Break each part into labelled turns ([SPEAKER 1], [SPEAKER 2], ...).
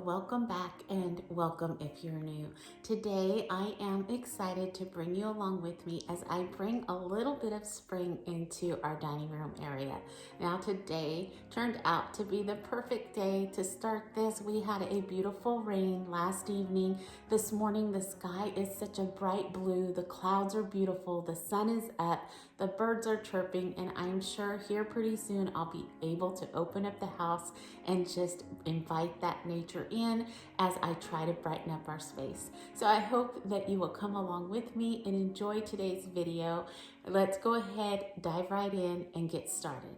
[SPEAKER 1] welcome back and welcome if you're new. Today I am excited to bring you along with me as I bring a little bit of spring into our dining room area. Now today turned out to be the perfect day to start this. We had a beautiful rain last evening. This morning the sky is such a bright blue, the clouds are beautiful, the sun is up, the birds are chirping, and I'm sure here pretty soon I'll be able to open up the house and just invite that nature in as I try to brighten up our space. So I hope that you will come along with me and enjoy today's video. Let's go ahead, dive right in and get started.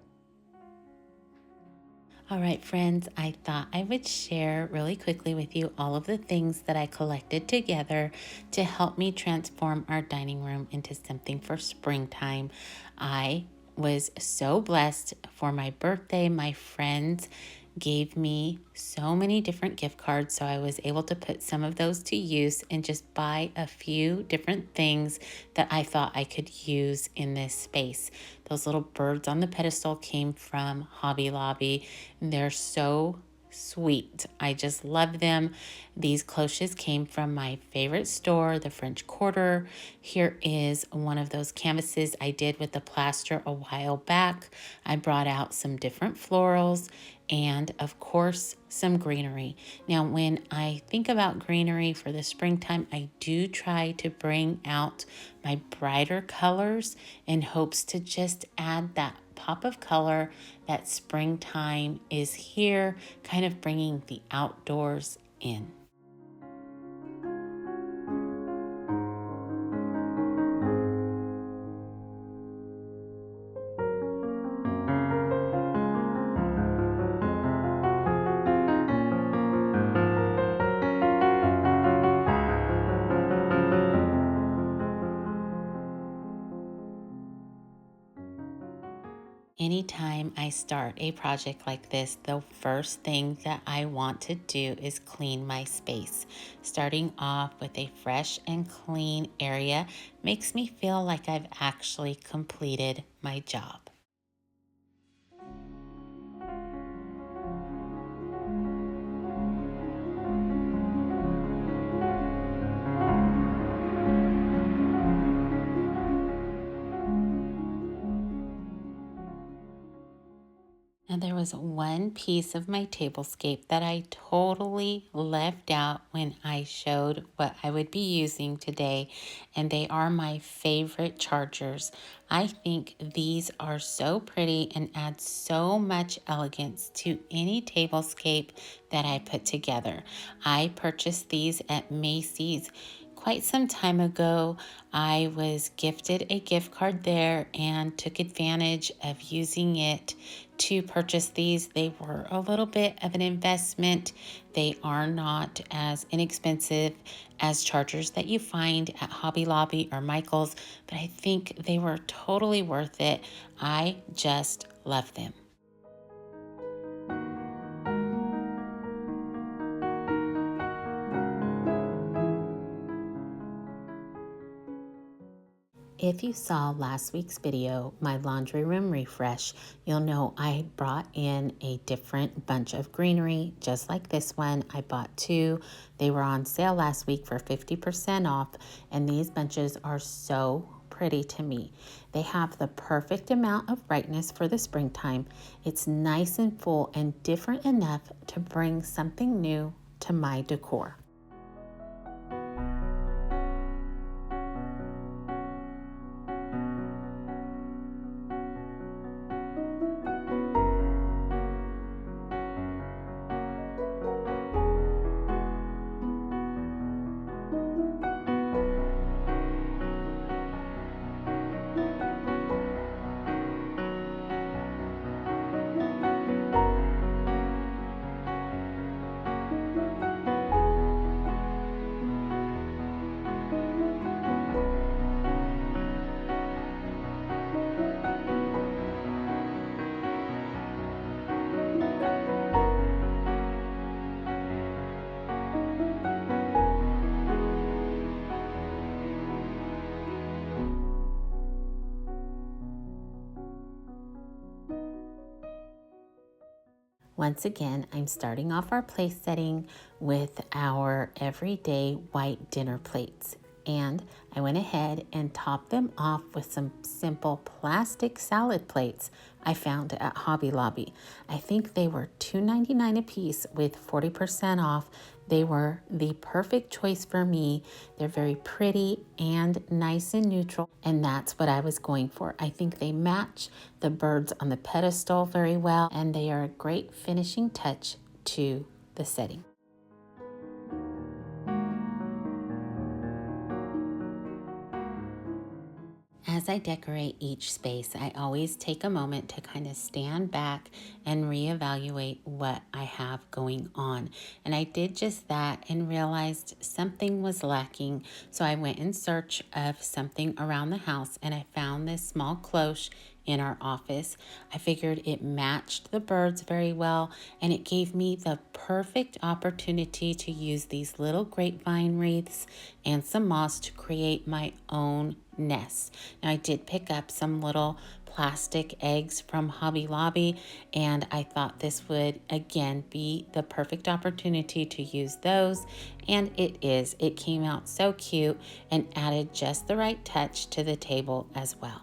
[SPEAKER 1] All right, friends, I thought I would share really quickly with you all of the things that I collected together to help me transform our dining room into something for springtime. I was so blessed for my birthday. My friends gave me so many different gift cards, so I was able to put some of those to use and just buy a few different things that I thought I could use in this space. Those little birds on the pedestal came from Hobby Lobby. They're so sweet. I just love them. These cloches came from my favorite store, the French Quarter. Here is one of those canvases I did with the plaster a while back. I brought out some different florals and of course some greenery. Now when I think about greenery for the springtime, I do try to bring out my brighter colors in hopes to just add that pop of color that springtime is here, kind of bringing the outdoors in. Anytime I start a project like this, the first thing that I want to do is clean my space. Starting off with a fresh and clean area makes me feel like I've actually completed my job. And there was one piece of my tablescape that I totally left out when I showed what I would be using today, and they are my favorite chargers. I think these are so pretty and add so much elegance to any tablescape that I put together. I purchased these at Macy's quite some time ago. I was gifted a gift card there and took advantage of using it to purchase these. They were a little bit of an investment. They are not as inexpensive as chargers that you find at Hobby Lobby or Michael's, but I think they were totally worth it. I just love them. If you saw last week's video, my laundry room refresh, you'll know I brought in a different bunch of greenery, just like this one. I bought two. They were on sale last week for 50% off, and these bunches are so pretty to me. They have the perfect amount of brightness for the springtime. It's nice and full and different enough to bring something new to my decor. Once again, I'm starting off our place setting with our everyday white dinner plates. And I went ahead and topped them off with some simple plastic salad plates I found at Hobby Lobby. I think they were $2.99 a piece with 40% off. They were the perfect choice for me. They're very pretty and nice and neutral, and that's what I was going for. I think they match the birds on the pedestal very well, and they are a great finishing touch to the setting. As I decorate each space, I always take a moment to kind of stand back and reevaluate what I have going on. And I did just that and realized something was lacking. So I went in search of something around the house and I found this small cloche in our office. I figured it matched the birds very well and it gave me the perfect opportunity to use these little grapevine wreaths and some moss to create my own nest. Now I did pick up some little plastic eggs from Hobby Lobby and I thought this would again be the perfect opportunity to use those, and it is. It came out so cute and added just the right touch to the table as well.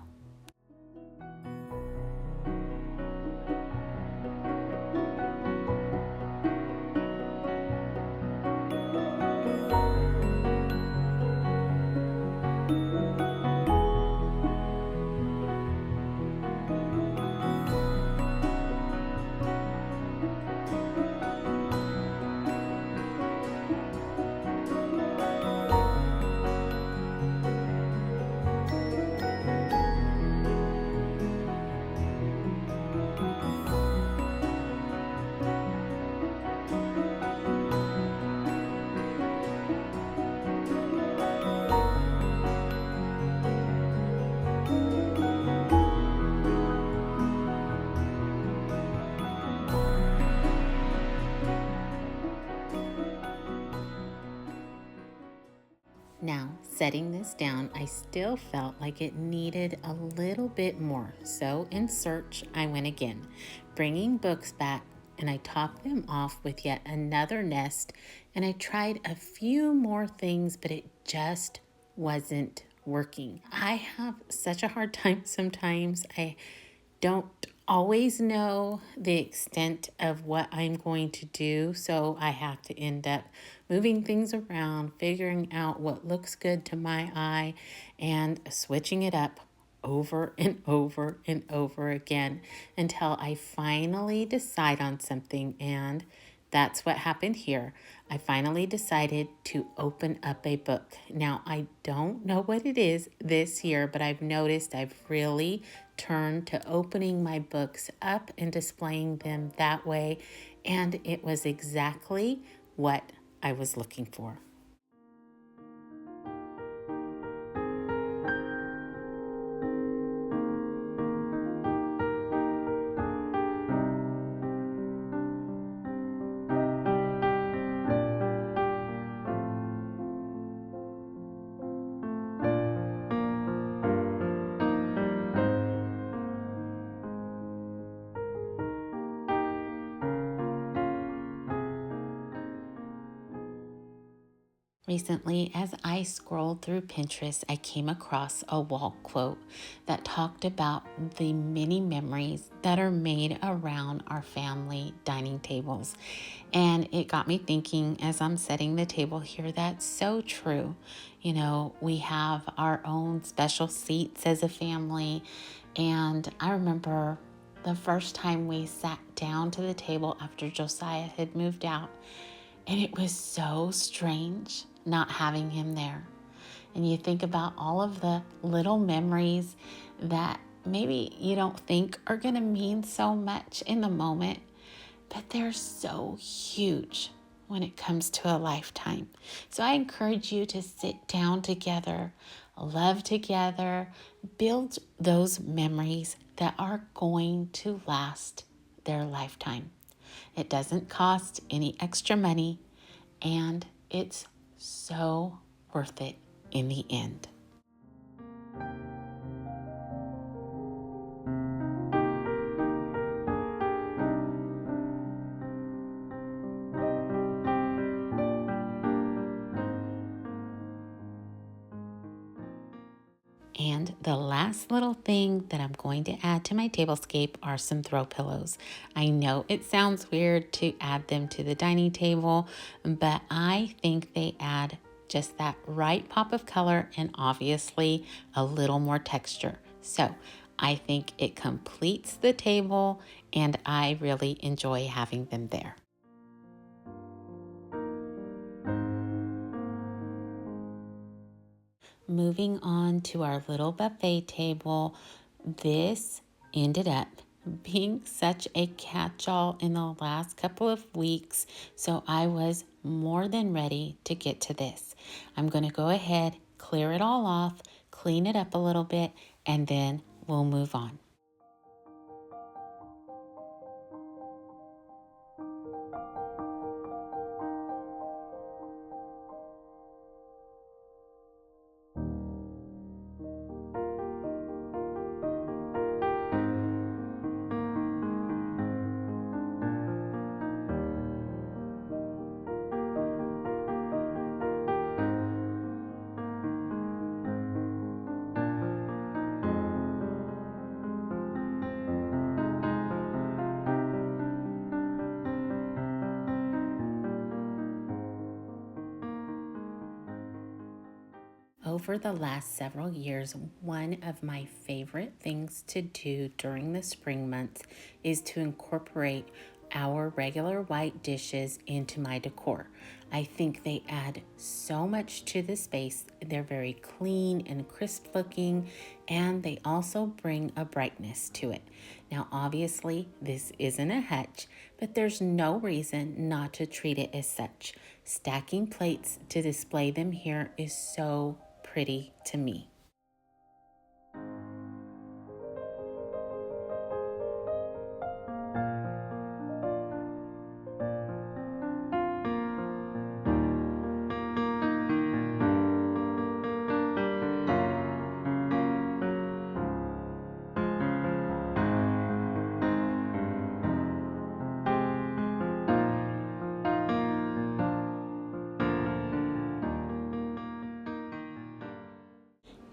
[SPEAKER 1] Now, setting this down, I still felt like it needed a little bit more. So in search, I went again, bringing books back, and I topped them off with yet another nest. And I tried a few more things, but it just wasn't working. I have such a hard time sometimes. I don't always know the extent of what I'm going to do, so I have to end up moving things around, figuring out what looks good to my eye, and switching it up over and over and over again until I finally decide on something. And that's what happened here. I finally decided to open up a book. Now, I don't know what it is this year, but I've noticed I've really turned to opening my books up and displaying them that way. And it was exactly what I was looking for. Recently, as I scrolled through Pinterest, I came across a wall quote that talked about the many memories that are made around our family dining tables. And it got me thinking as I'm setting the table here, that's so true. You know, we have our own special seats as a family. And I remember the first time we sat down to the table after Josiah had moved out. And it was so strange not having him there. And you think about all of the little memories that maybe you don't think are going to mean so much in the moment, but they're so huge when it comes to a lifetime. So I encourage you to sit down together, love together, build those memories that are going to last their lifetime. It doesn't cost any extra money, and it's so worth it in the end. The last little thing that I'm going to add to my tablescape are some throw pillows. I know it sounds weird to add them to the dining table, but I think they add just that right pop of color and obviously a little more texture. So I think it completes the table and I really enjoy having them there. Moving on to our little buffet table, this ended up being such a catch-all in the last couple of weeks, so I was more than ready to get to this. I'm going to go ahead, clear it all off, clean it up a little bit, and then we'll move on. Over the last several years, one of my favorite things to do during the spring months is to incorporate our regular white dishes into my decor. I think they add so much to the space. They're very clean and crisp looking, and they also bring a brightness to it. Now, obviously, this isn't a hutch, but there's no reason not to treat it as such. Stacking plates to display them here is so pretty to me.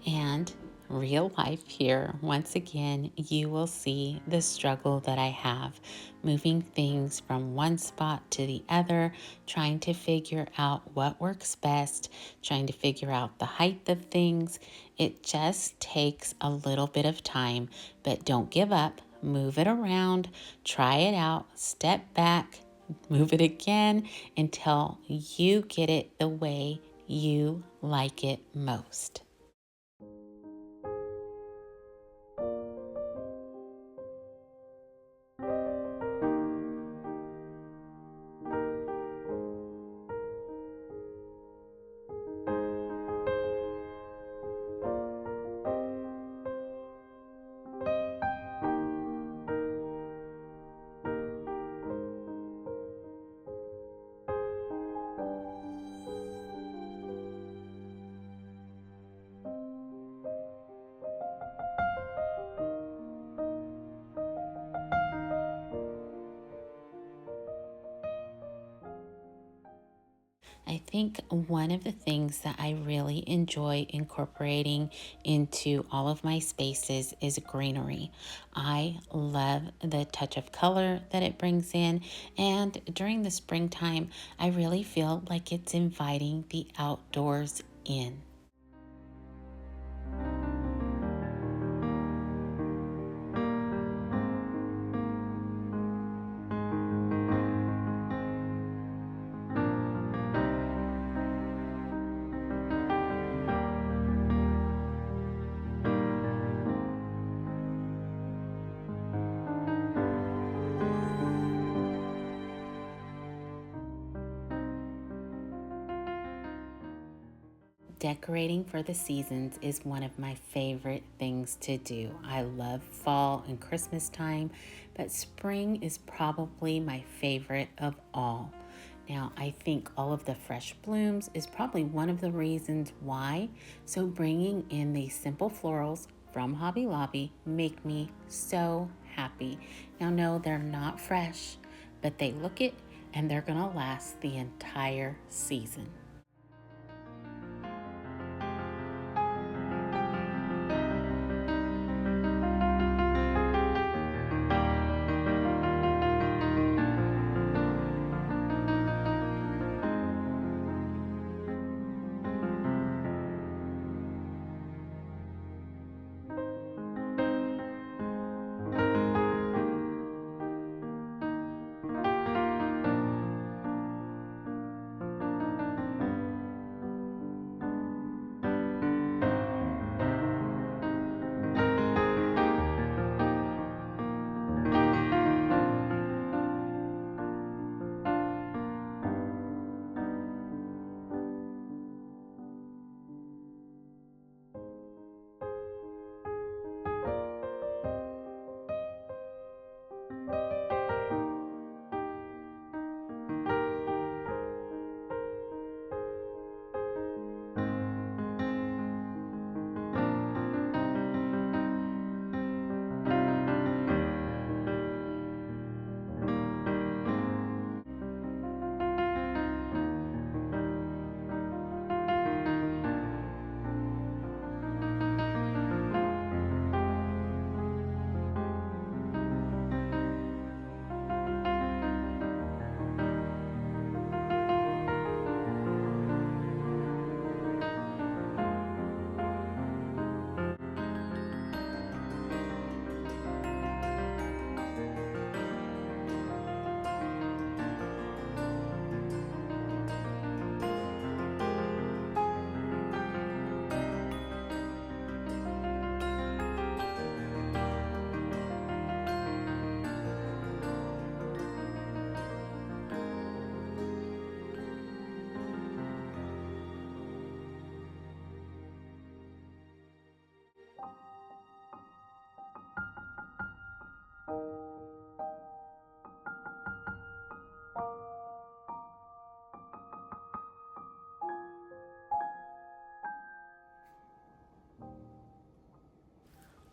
[SPEAKER 1] And real life here, once again, you will see the struggle that I have moving things from one spot to the other, trying to figure out what works best, trying to figure out the height of things. It just takes a little bit of time, but don't give up. Move it around, try it out, step back, move it again until you get it the way you like it most. I think one of the things that I really enjoy incorporating into all of my spaces is greenery. I love the touch of color that it brings in, and during the springtime, I really feel like it's inviting the outdoors in. Decorating for the seasons is one of my favorite things to do. I love fall and Christmas time, but spring is probably my favorite of all. Now, I think all of the fresh blooms is probably one of the reasons why. So bringing in these simple florals from Hobby Lobby make me so happy. Now, no, they're not fresh, but they look it and they're gonna last the entire season.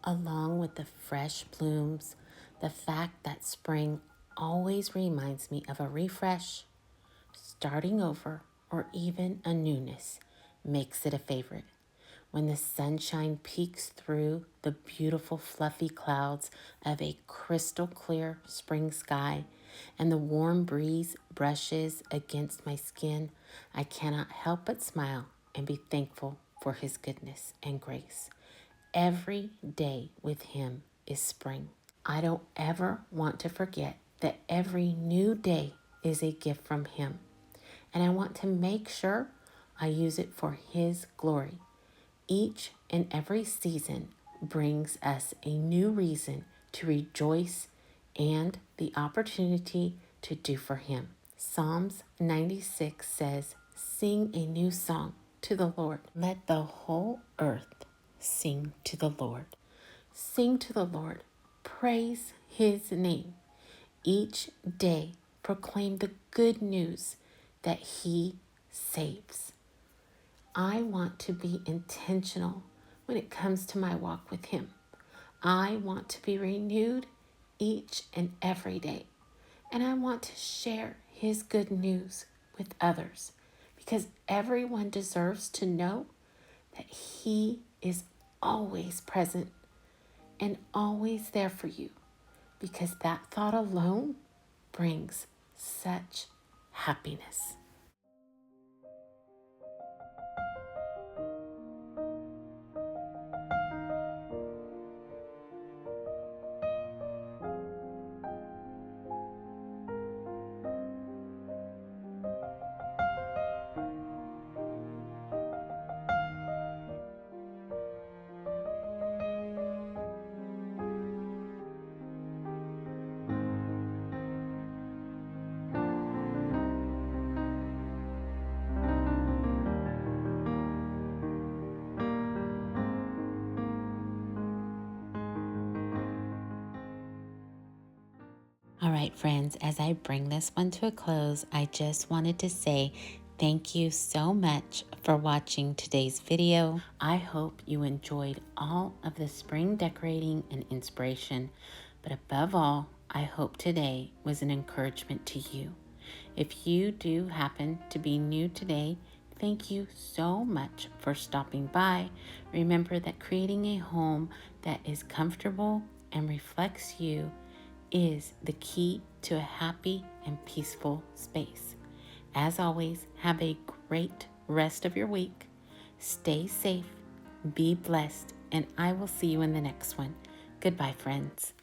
[SPEAKER 1] Along with the fresh blooms, the fact that spring always reminds me of a refresh, starting over, or even a newness makes it a favorite. When the sunshine peeks through the beautiful fluffy clouds of a crystal clear spring sky and the warm breeze brushes against my skin, I cannot help but smile and be thankful for his goodness and grace. Every day with him is spring. I don't ever want to forget that every new day is a gift from him, and I want to make sure I use it for his glory. Each and every season brings us a new reason to rejoice and the opportunity to do for him. Psalms 96 says, "Sing a new song to the Lord. Let the whole earth sing to the Lord." Sing to the Lord. Praise his name. Each day proclaim the good news that he saves. I want to be intentional when it comes to my walk with him. I want to be renewed each and every day. And I want to share his good news with others because everyone deserves to know that he is always present and always there for you, because that thought alone brings such happiness. All right, friends, as I bring this one to a close, I just wanted to say thank you so much for watching today's video. I hope you enjoyed all of the spring decorating and inspiration, but above all, I hope today was an encouragement to you. If you do happen to be new today, thank you so much for stopping by. Remember that creating a home that is comfortable and reflects you is the key to a happy and peaceful space. As always, have a great rest of your week. Stay safe, be blessed, and I will see you in the next one. Goodbye, friends.